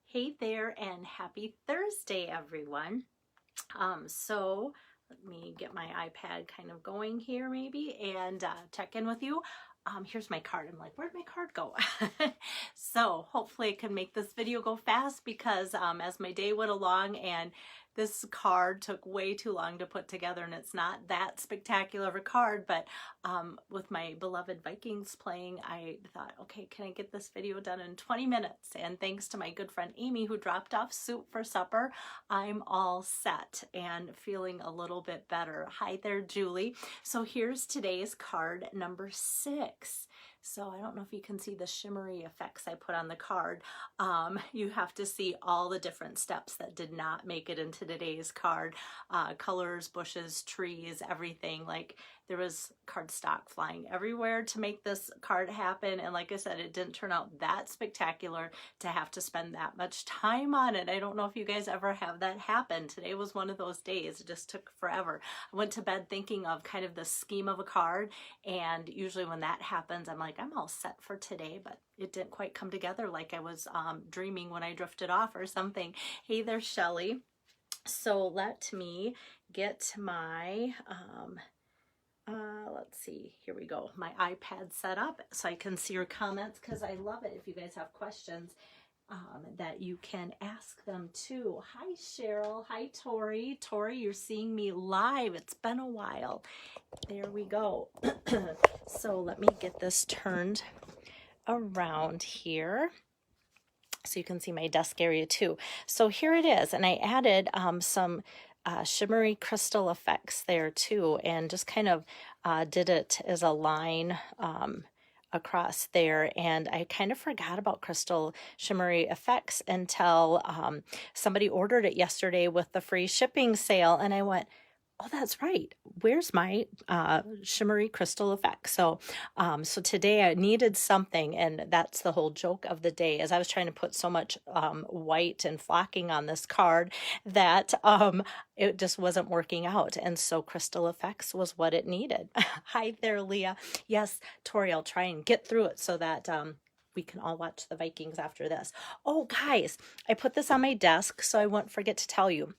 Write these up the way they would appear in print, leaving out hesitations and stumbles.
Hey there and happy Thursday, everyone. So let me get my iPad kind of going here maybe and check in with you. Here's my card. I'm like, where'd my card go? So hopefully I can make this video go fast because as my day went along and this card took way too long to put together, and it's not that spectacular of a card, but with my beloved Vikings playing, I thought, okay, can I get this video done in 20 minutes? And thanks to my good friend Amy, who dropped off soup for supper, I'm all set and feeling a little bit better. Hi there, Julie. So here's today's card number 6. So I don't know if you can see the shimmery effects I put on the card. You have to see all the different steps that did not make it into today's card. Colors, bushes, trees, everything. Like there was cardstock flying everywhere to make this card happen. And like I said, it didn't turn out that spectacular to have to spend that much time on it. I don't know if you guys ever have that happen. Today was one of those days. It just took forever. I went to bed thinking of kind of the scheme of a card. And usually when that happens, I'm like, I'm all set for today, but it didn't quite come together like I was dreaming when I drifted off or something. Hey there, Shelly. So let me get my, let's see, here we go, my iPad set up so I can see your comments, because I love it if you guys have questions that you can ask them too. Hi, Cheryl. Hi, Tori. Tori, you're seeing me live. It's been a while. There we go. So let me get this turned around here so you can see my desk area too. So here it is, and I added some shimmery crystal effects there too, and just kind of did it as a line across there. And I kind of forgot about crystal shimmery effects until somebody ordered it yesterday with the free shipping sale, and I went, oh, that's right. Where's my shimmery crystal effect? So today I needed something, and that's the whole joke of the day, as I was trying to put so much white and flocking on this card that it just wasn't working out. And so crystal effects was what it needed. Hi there, Leah. Yes, Tori, I'll try and get through it so that we can all watch the Vikings after this. Oh, guys, I put this on my desk so I won't forget to tell you.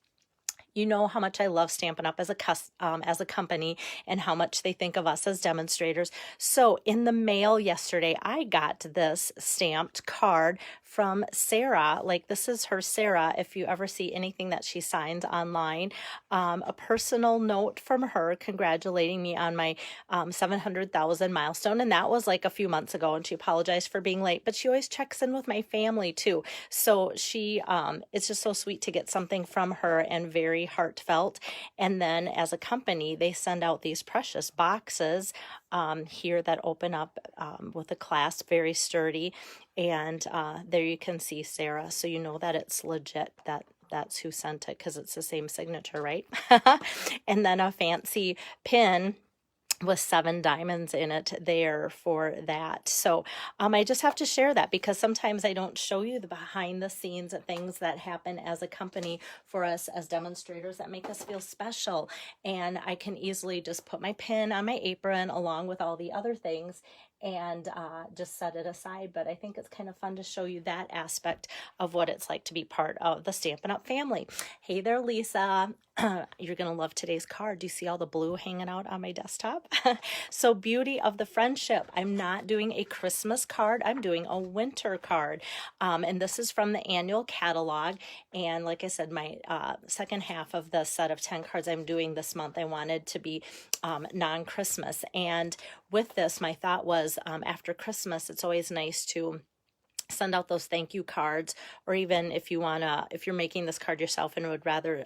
You know how much I love Stampin' Up! As a company, and how much they think of us as demonstrators. So in the mail yesterday, I got this stamped card from Sarah. Like, this is her Sarah, if you ever see anything that she signs online. A personal note from her congratulating me on my 700,000 milestone. And that was like a few months ago, and she apologized for being late, but she always checks in with my family too. So she, it's just so sweet to get something from her, and very heartfelt. And then as a company, they send out these precious boxes here that open up with a clasp, very sturdy. And there you can see Sarah, so you know that it's legit, that's who sent it, because it's the same signature, right? And then a fancy pin with 7 diamonds in it there for that. So I just have to share that, because sometimes I don't show you the behind the scenes things that happen as a company for us as demonstrators that make us feel special. And I can easily just put my pin on my apron along with all the other things and just set it aside. But I think it's kind of fun to show you that aspect of what it's like to be part of the Stampin' Up! Family. Hey there, Lisa. You're going to love today's card. Do you see all the blue hanging out on my desktop? So beauty of the friendship. I'm not doing a Christmas card. I'm doing a winter card. And this is from the annual catalog. And like I said, my second half of the set of 10 cards I'm doing this month, I wanted to be non-Christmas. And with this, my thought was after Christmas, it's always nice to send out those thank you cards, or even if you if you're making this card yourself and would rather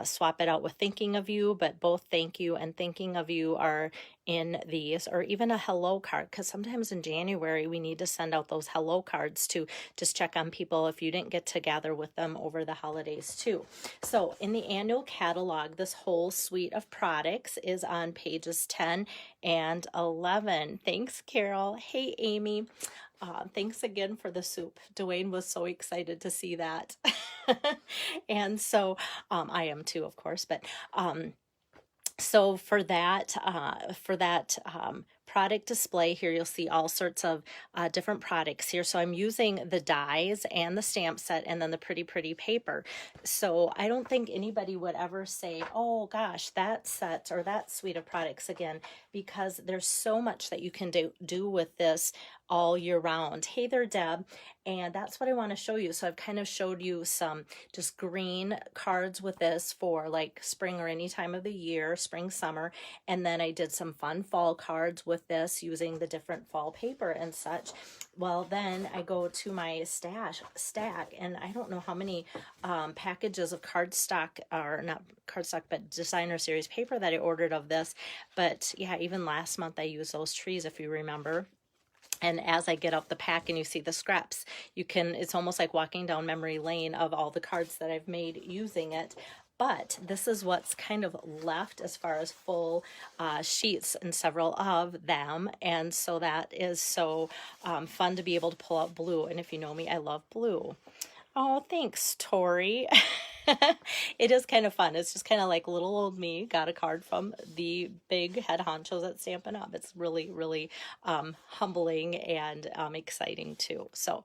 swap it out with thinking of you, but both thank you and thinking of you are in these, or even a hello card, because sometimes in January we need to send out those hello cards to just check on people if you didn't get to gather with them over the holidays too. So in the annual catalog, this whole suite of products is on pages 10 and 11. Thanks, Carol. Hey, Amy. Thanks again for the soup. Dwayne was so excited to see that. And so I am too, of course, but so for that product display here, you'll see all sorts of different products here. So I'm using the dies and the stamp set and then the pretty paper. So I don't think anybody would ever say, oh gosh, that set or that suite of products again, because there's so much that you can do with this all year round. Hey there, Deb. And that's what I want to show you. So I've kind of showed you some just green cards with this for like spring or any time of the year, spring, summer. And then I did some fun fall cards with this using the different fall paper and such. Well, then I go to my stack, and I don't know how many packages of cardstock, or not cardstock, but designer series paper that I ordered of this. But yeah, even last month I used those trees, if you remember. And as I get out the pack and you see the scraps, it's almost like walking down memory lane of all the cards that I've made using it. But this is what's kind of left as far as full sheets, and several of them. And so that is so fun to be able to pull out blue. And if you know me, I love blue. Oh, thanks, Tori. It is kind of fun. It's just kind of like little old me got a card from the big head honchos at Stampin' Up. It's really humbling and exciting too. So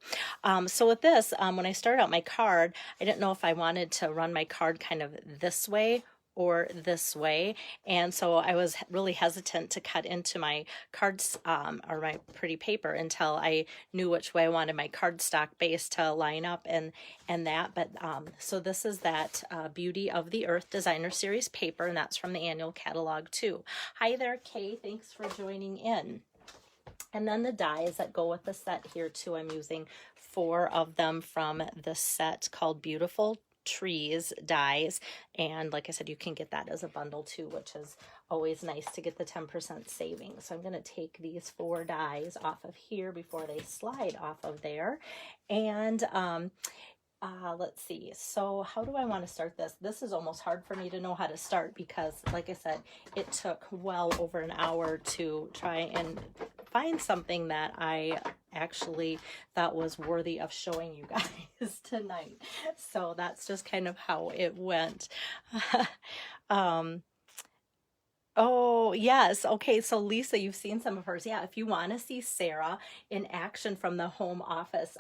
with this, when I started out my card, I didn't know if I wanted to run my card kind of this way or this way, and so I was really hesitant to cut into my cards or my pretty paper until I knew which way I wanted my cardstock base to line up and that. But so this is that Beauty of the Earth Designer Series paper, and that's from the annual catalog too. Hi there, Kay. Thanks for joining in. And then the dies that go with the set here too. I'm using 4 of them from the set called Beautiful Trees dies, and like I said, you can get that as a bundle too, which is always nice to get the 10% savings. So I'm going to take these 4 dies off of here before they slide off of there. And let's see, so how do I want to start this? This is almost hard for me to know how to start because, like I said, it took well over an hour to try and find something that I actually thought was worthy of showing you guys tonight. So that's just kind of how it went. Oh, yes. Okay, so Lisa, you've seen some of hers. Yeah, if you want to see Sarah in action from the home office,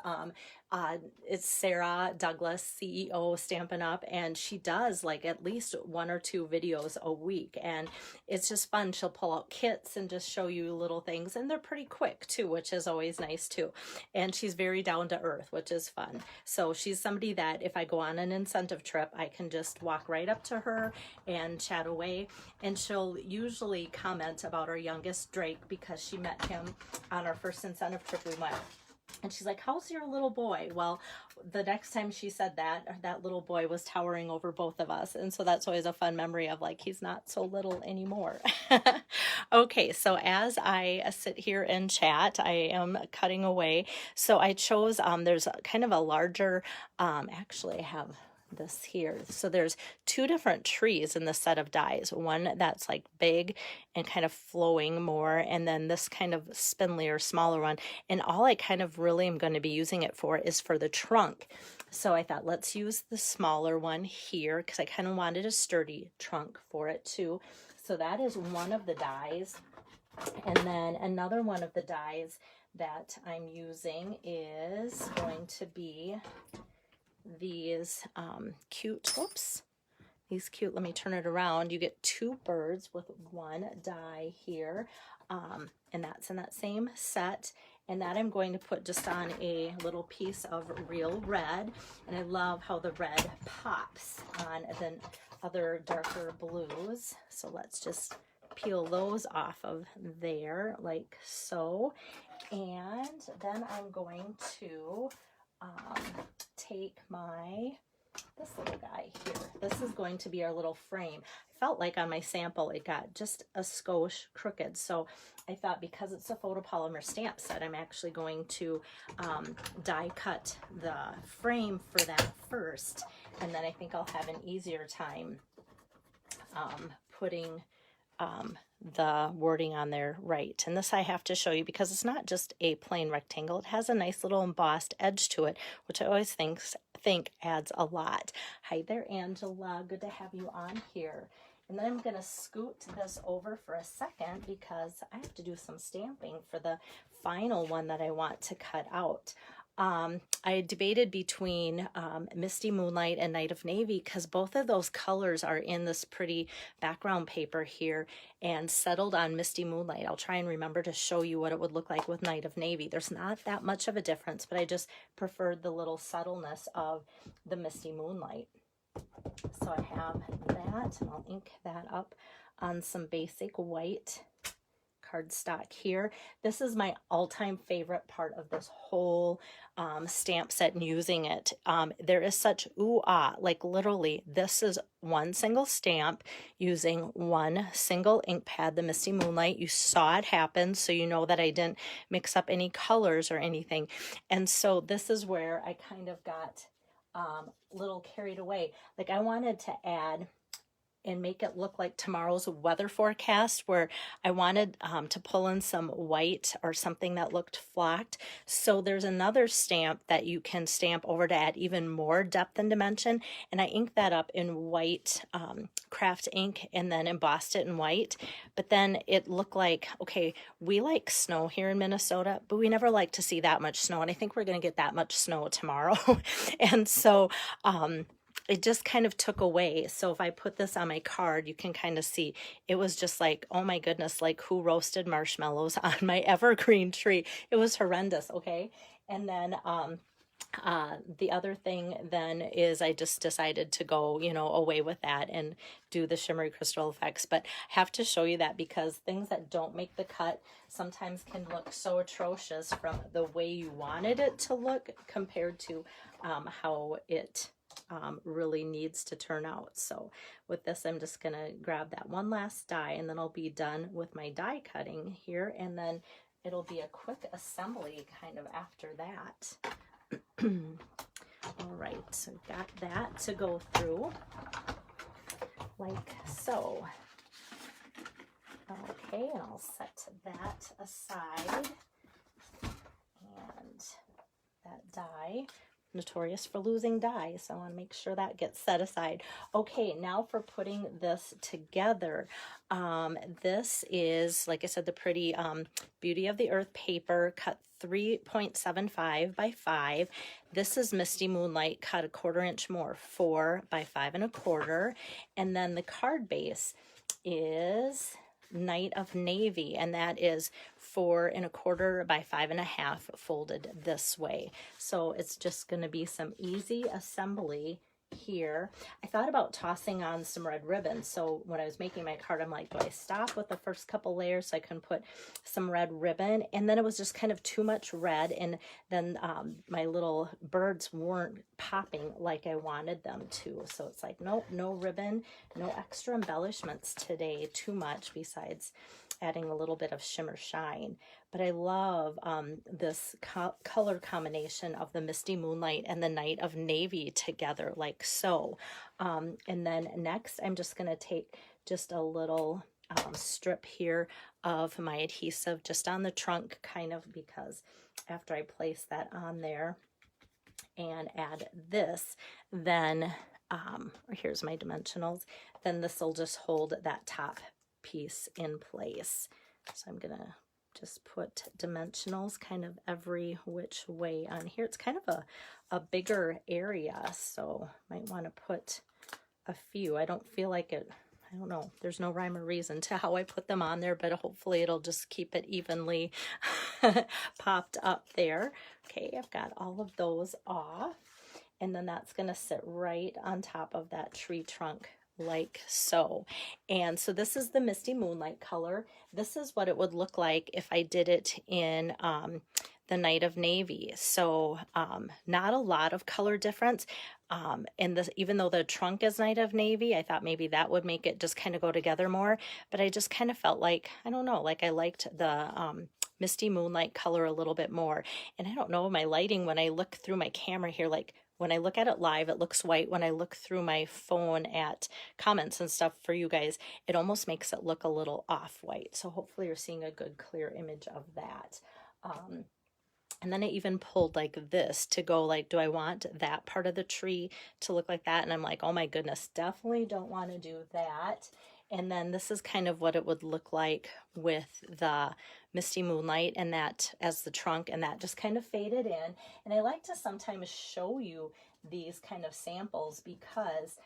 it's Sarah Douglas, CEO, Stampin' Up, and she does like at least 1 or 2 videos a week, and it's just fun. She'll pull out kits and just show you little things, and they're pretty quick too, which is always nice too. And she's very down to earth, which is fun. So she's somebody that if I go on an incentive trip, I can just walk right up to her and chat away, and she'll usually comment about our youngest Drake because she met him on our first incentive trip we went. And she's like, how's your little boy? Well, the next time she said that, that little boy was towering over both of us. And so that's always a fun memory of like, he's not so little anymore. Okay, so as I sit here and chat, I am cutting away. So I chose, there's kind of a larger, actually I have this here. So there's 2 different trees in the set of dies. One that's like big and kind of flowing more, and then this kind of spindlier, smaller one. And all I kind of really am going to be using it for is for the trunk. So I thought, let's use the smaller one here because I kind of wanted a sturdy trunk for it too. So that is one of the dies. And then another one of the dies that I'm using is going to be these cute, let me turn it around. You get 2 birds with 1 die here, and that's in that same set. And that I'm going to put just on a little piece of real red, and I love how the red pops on the other darker blues. So let's just peel those off of there like so. And then I'm going to take this little guy here. This is going to be our little frame. I felt like on my sample it got just a skosh crooked, so I thought because it's a photopolymer stamp set, I'm actually going to die cut the frame for that first, and then I think I'll have an easier time putting the wording on there right. And this I have to show you because it's not just a plain rectangle. It has a nice little embossed edge to it, which I always think adds a lot. Hi there, Angela. Good to have you on here. And then I'm going to scoot this over for a second because I have to do some stamping for the final one that I want to cut out. I debated between Misty Moonlight and Night of Navy because both of those colors are in this pretty background paper here, and settled on Misty Moonlight. I'll try and remember to show you what it would look like with Night of Navy. There's not that much of a difference, but I just preferred the little subtleness of the Misty Moonlight. So I have that, and I'll ink that up on some basic white cardstock here. This is my all-time favorite part of this whole stamp set and using it. There is such ooh-ah, like literally this is one single stamp using one single ink pad, the Misty Moonlight. You saw it happen, so you know that I didn't mix up any colors or anything. And so this is where I kind of got a little carried away. Like I wanted to add and make it look like tomorrow's weather forecast, where I wanted to pull in some white or something that looked flocked. So there's another stamp that you can stamp over to add even more depth and dimension. And I inked that up in white craft ink and then embossed it in white. But then it looked like, okay, we like snow here in Minnesota, but we never like to see that much snow. And I think we're going to get that much snow tomorrow. And so, it just kind of took away. So if I put this on my card, you can kind of see it was just like, oh my goodness, like who roasted marshmallows on my evergreen tree? It was horrendous, okay? And then the other thing then is I just decided to go, you know, away with that and do the shimmery crystal effects. But I have to show you that because things that don't make the cut sometimes can look so atrocious from the way you wanted it to look compared to how it really needs to turn out. So with this, I'm just going to grab that one last die, and then I'll be done with my die cutting here, and then it'll be a quick assembly kind of after that. All right, so got that to go through like so. Okay, and I'll set that aside, and that die, notorious for losing die, so I want to make sure that gets set aside. Okay, now for putting this together. This is, like I said, the pretty Beauty of the Earth paper, cut 3.75 by 5. This is Misty Moonlight, cut 1/4 inch more, 4 by 5 1/4. And then the card base is Night of Navy, and that is 4 1/4 by 5 1/2 folded this way. So it's just going to be some easy assembly here. I thought about tossing on some red ribbon. So when I was making my card, I'm like, do I stop with the first couple layers so I can put some red ribbon? And then it was just kind of too much red, and then my little birds weren't popping like I wanted them to. So it's like, nope, no ribbon, no extra embellishments today, too much besides adding a little bit of shimmer shine. But I love this color combination of the Misty Moonlight and the Night of Navy together, like so. And then next, I'm just going to take just a little strip here of my adhesive just on the trunk, kind of, because after I place that on there and add this, then here's my dimensionals, then this will just hold that top piece in place. So I'm gonna just put dimensionals kind of every which way on here. It's kind of a bigger area, so might want to put a few. I don't feel like it, I don't know, there's no rhyme or reason to how I put them on there, but hopefully it'll just keep it evenly popped up there. Okay, I've got all of those off, and then that's going to sit right on top of that tree trunk like so. And so this is the Misty Moonlight color. This is what it would look like if I did it in the Night of Navy. So not a lot of color difference. And this, even though the trunk is Night of Navy, I thought maybe that would make it just kind of go together more. But I just kind of felt like, I don't know, like I liked the Misty Moonlight color a little bit more. And I don't know, my lighting, when I look through my camera here, like when I look at it live, it looks white. When I look through my phone at comments and stuff for you guys, it almost makes it look a little off-white. So hopefully you're seeing a good, clear image of that. And then I even pulled like this to go like, do I want that part of the tree to look like that? And I'm like, oh my goodness, definitely don't want to do that. And then this is kind of what it would look like with the Misty Moonlight and that as the trunk, and that just kind of faded in. And I like to sometimes show you these kind of samples because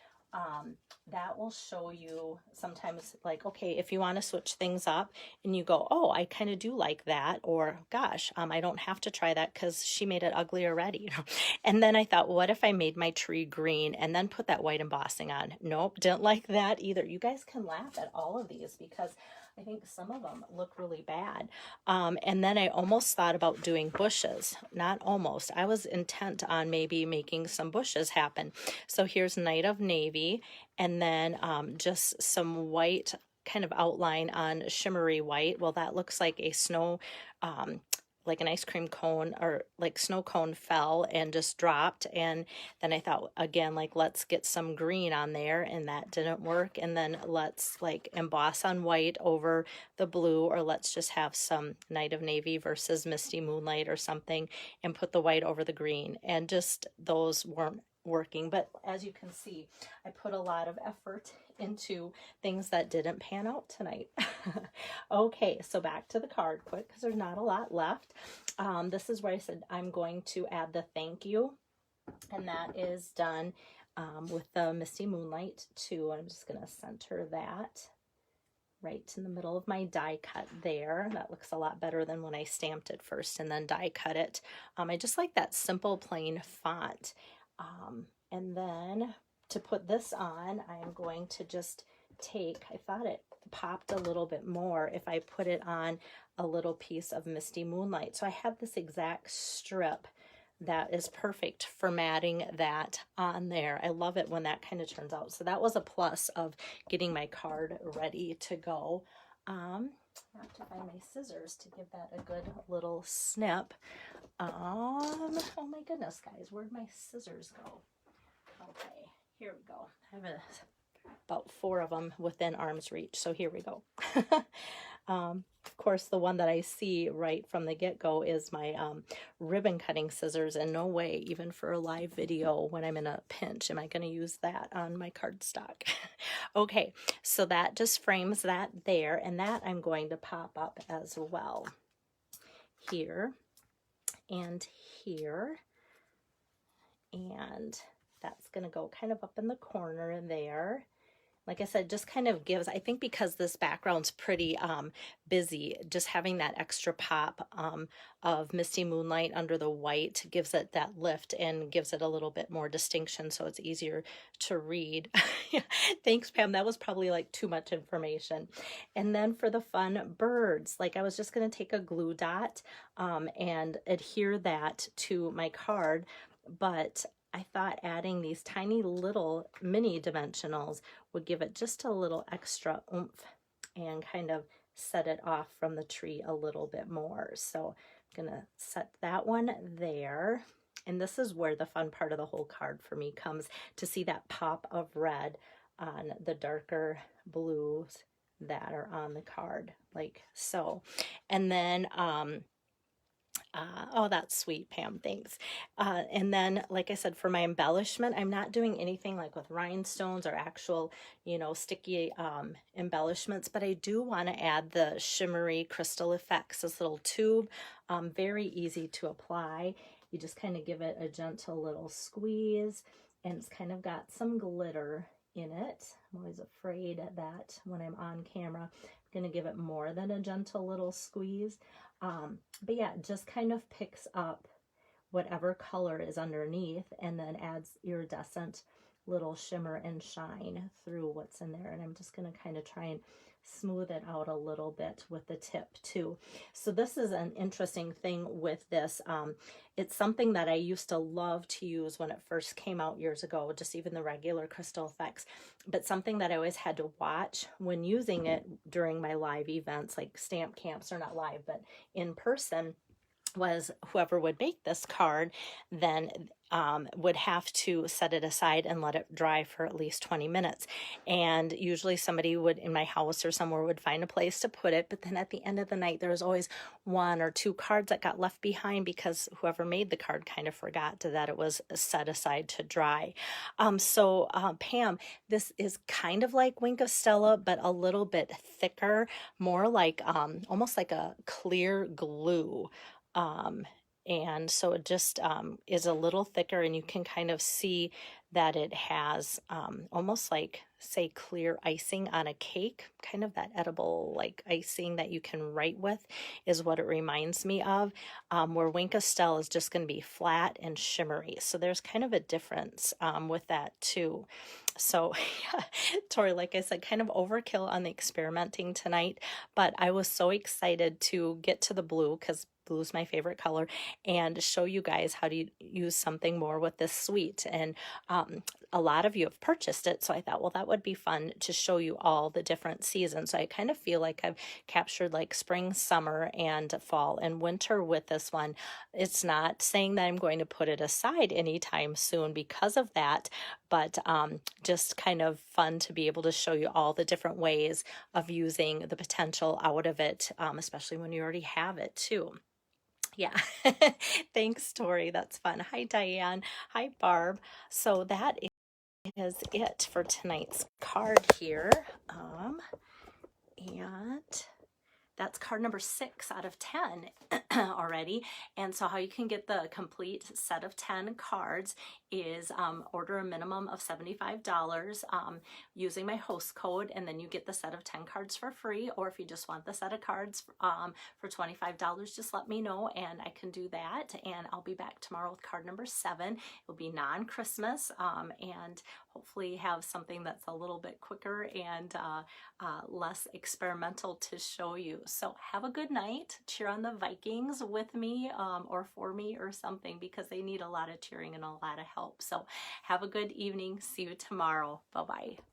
that will show you sometimes, like, okay, if you want to switch things up and you go, oh, I kind of do like that, or gosh, I don't have to try that because she made it ugly already. And then I thought, what if I made my tree green and then put that white embossing on? Nope, didn't like that either. You guys can laugh at all of these because I think some of them look really bad. And then I almost thought about doing bushes. Not almost. I was intent on maybe making some bushes happen. So here's Night of Navy, and then just some white kind of outline on shimmery white. Well, that looks like a snow, like an ice cream cone or like snow cone fell and just dropped. And then I thought again, like, let's get some green on there, and that didn't work. And then let's like emboss on white over the blue, or let's just have some Night of Navy versus Misty Moonlight or something and put the white over the green. And just those weren't working. But as you can see, I put a lot of effort into things that didn't pan out tonight. Okay, so back to the card quick because there's not a lot left. This is where I said I'm going to add the thank you, and that is done with the Misty Moonlight too. I'm just going to center that right in the middle of my die cut there. That looks a lot better than when I stamped it first and then die cut it. I just like that simple plain font. And then to put this on, I am going to just take, I thought it popped a little bit more if I put it on a little piece of Misty Moonlight. So I have this exact strip that is perfect for matting that on there. I love it when that kind of turns out. So that was a plus of getting my card ready to go. I have to find my scissors to give that a good little snip. Oh my goodness, guys, where'd my scissors go? Okay, here we go. I have about 4 of them within arm's reach, so here we go. Of course, the one that I see right from the get-go is my ribbon cutting scissors, and no way, even for a live video when I'm in a pinch, am I going to use that on my cardstock. Okay, so that just frames that there, and that I'm going to pop up as well. Here and here, and that's going to go kind of up in the corner there. Like I said, just kind of gives, I think because this background's pretty busy, just having that extra pop of Misty Moonlight under the white gives it that lift and gives it a little bit more distinction, so it's easier to read. Thanks, Pam. That was probably like too much information. And then for the fun birds, like I was just going to take a glue dot and adhere that to my card, but I thought adding these tiny little mini dimensionals would give it just a little extra oomph and kind of set it off from the tree a little bit more. So I'm going to set that one there. And this is where the fun part of the whole card for me comes, to see that pop of red on the darker blues that are on the card, like so. And then oh, that's sweet, Pam, thanks. And then, like I said, for my embellishment, I'm not doing anything like with rhinestones or actual, you know, sticky embellishments, but I do want to add the Shimmery Crystal Effects, this little tube, very easy to apply. You just kind of give it a gentle little squeeze, and it's kind of got some glitter in it. I'm always afraid that when I'm on camera, I'm going to give it more than a gentle little squeeze. But yeah, it just kind of picks up whatever color is underneath and then adds iridescent little shimmer and shine through what's in there. And I'm just going to kind of try and smooth it out a little bit with the tip too. So this is an interesting thing with this. It's something that I used to love to use when it first came out years ago, just even the regular Crystal Effects, but something that I always had to watch when using it during my live events, like stamp camps, or not live, but in person, was whoever would make this card then would have to set it aside and let it dry for at least 20 minutes. And usually somebody would, in my house or somewhere, would find a place to put it. But then at the end of the night, there was always 1 or 2 cards that got left behind because whoever made the card kind of forgot that it was set aside to dry. Pam, this is kind of like Wink of Stella, but a little bit thicker, more like almost like a clear glue. Um, and so it just is a little thicker, and you can kind of see that it has almost like, say, clear icing on a cake, kind of that edible like icing that you can write with is what it reminds me of, where Wink of Stella is just going to be flat and shimmery. So there's kind of a difference with that too. So yeah, Tori, like I said, kind of overkill on the experimenting tonight, but I was so excited to get to the blue because blue is my favorite color, and show you guys how to use something more with this suite. And a lot of you have purchased it, so I thought, well, that would be fun to show you all the different seasons. So I kind of feel like I've captured like spring, summer, and fall and winter with this one. It's not saying that I'm going to put it aside anytime soon because of that, but just kind of fun to be able to show you all the different ways of using the potential out of it, especially when you already have it too. Yeah. Thanks, Tori. That's fun. Hi, Diane. Hi, Barb. So that is it for tonight's card here. And that's card number 6 out of 10 already. And so how you can get the complete set of 10 cards is order a minimum of $75 using my host code, and then you get the set of 10 cards for free. Or if you just want the set of cards for $25, just let me know and I can do that. And I'll be back tomorrow with card number 7. It'll be non-Christmas and hopefully have something that's a little bit quicker and less experimental to show you. So have a good night. Cheer on the Vikings with me or for me or something, because they need a lot of cheering and a lot of help. So have a good evening. See you tomorrow. Bye-bye.